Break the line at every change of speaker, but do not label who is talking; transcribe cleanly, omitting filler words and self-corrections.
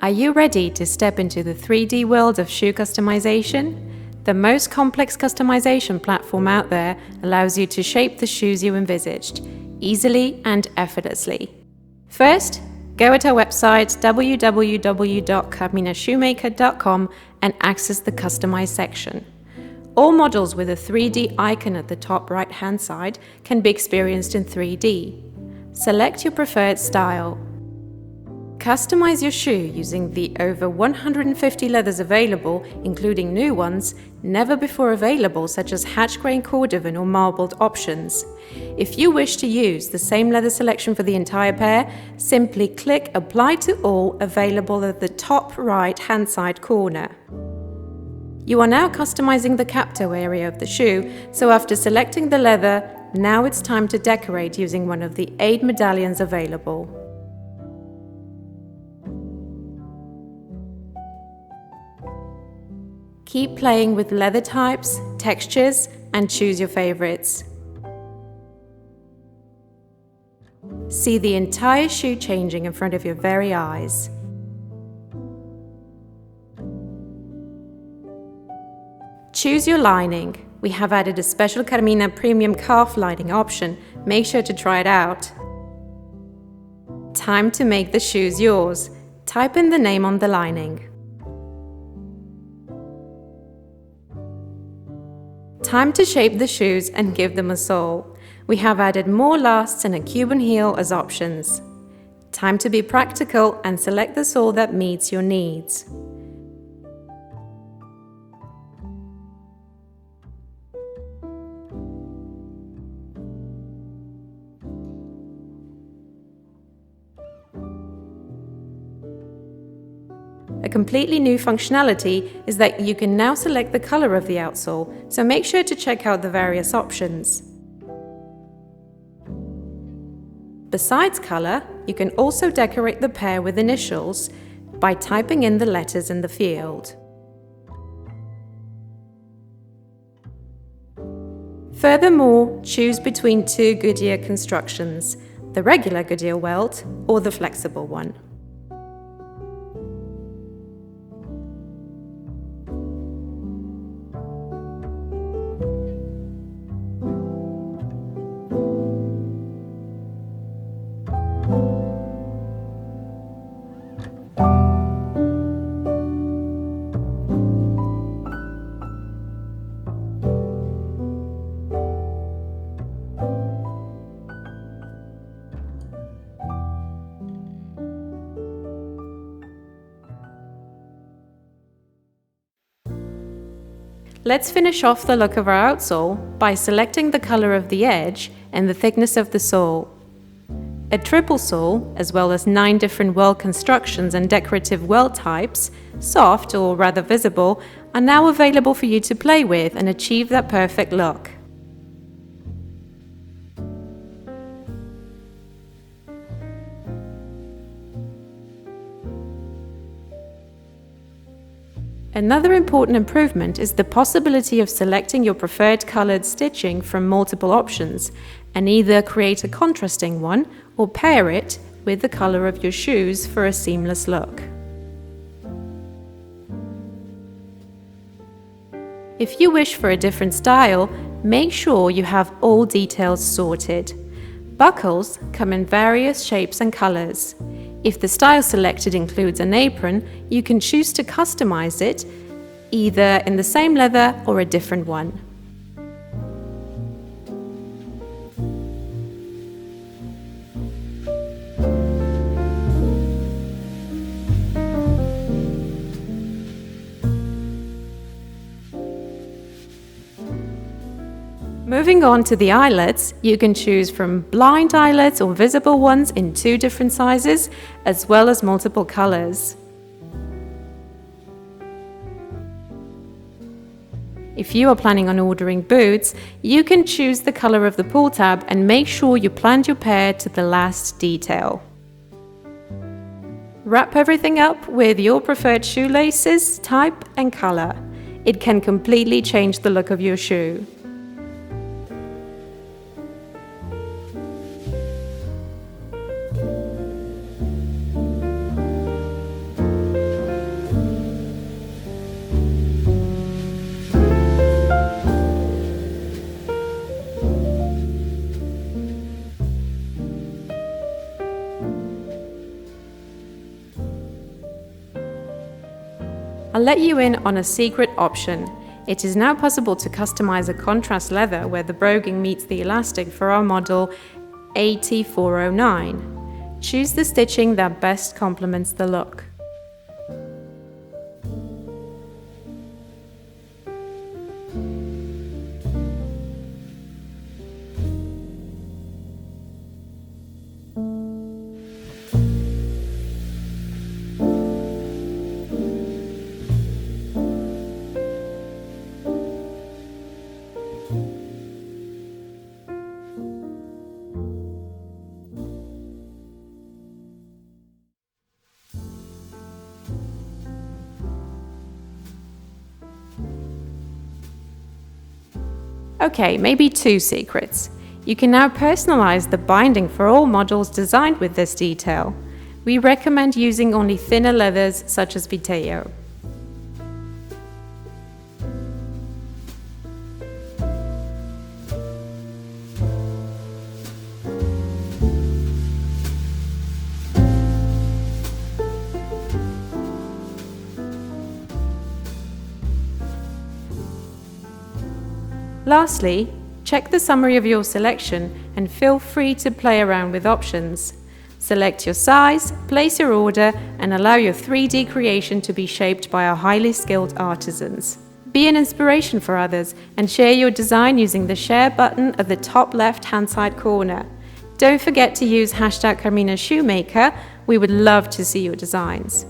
Are you ready to step into the 3D world of shoe customization? The most complex customization platform out there allows you to shape the shoes you envisaged, easily and effortlessly. First, go to our website www.carminashoemaker.com and access the Customize section. All models with a 3D icon at the top right-hand side can be experienced in 3D. Select your preferred style. Customize your shoe using the over 150 leathers available, including new ones, never before available, such as hatch grain cordovan or marbled options. If you wish to use the same leather selection for the entire pair, simply click Apply to All available at the top right-hand side corner. You are now customizing the cap-toe area of the shoe, so after selecting the leather, now it's time to decorate using one of the 8 medallions available. Keep playing with leather types, textures, and choose your favorites. See the entire shoe changing in front of your very eyes. Choose your lining. We have added a special Carmina premium calf lining option. Make sure to try it out. Time to make the shoes yours. Type in the name on the lining. Time to shape the shoes and give them a sole. We have added more lasts and a Cuban heel as options. Time to be practical and select the sole that meets your needs. A completely new functionality is that you can now select the color of the outsole, so make sure to check out the various options. Besides color, you can also decorate the pair with initials by typing in the letters in the field. Furthermore, choose between 2 Goodyear constructions, the regular Goodyear welt or the flexible one. Let's finish off the look of our outsole by selecting the color of the edge and the thickness of the sole. A triple sole, as well as 9 different welt constructions and decorative welt types, soft or rather visible, are now available for you to play with and achieve that perfect look. Another important improvement is the possibility of selecting your preferred colored stitching from multiple options and either create a contrasting one or pair it with the color of your shoes for a seamless look. If you wish for a different style, make sure you have all details sorted. Buckles come in various shapes and colors. If the style selected includes an apron, you can choose to customize it either in the same leather or a different one. Moving on to the eyelets, you can choose from blind eyelets or visible ones in 2 different sizes, as well as multiple colors. If you are planning on ordering boots, you can choose the color of the pull tab and make sure you planned your pair to the last detail. Wrap everything up with your preferred shoelaces, type and color. It can completely change the look of your shoe. I'll let you in on a secret option. It is now possible to customize a contrast leather where the broguing meets the elastic for our model AT409. Choose the stitching that best complements the look. Okay, maybe 2 secrets. You can now personalize the binding for all models designed with this detail. We recommend using only thinner leathers such as Vitello. Lastly, check the summary of your selection and feel free to play around with options. Select your size, place your order, and allow your 3D creation to be shaped by our highly skilled artisans. Be an inspiration for others and share your design using the share button at the top left-hand side corner. Don't forget to use #CarminaShoemaker. We would love to see your designs.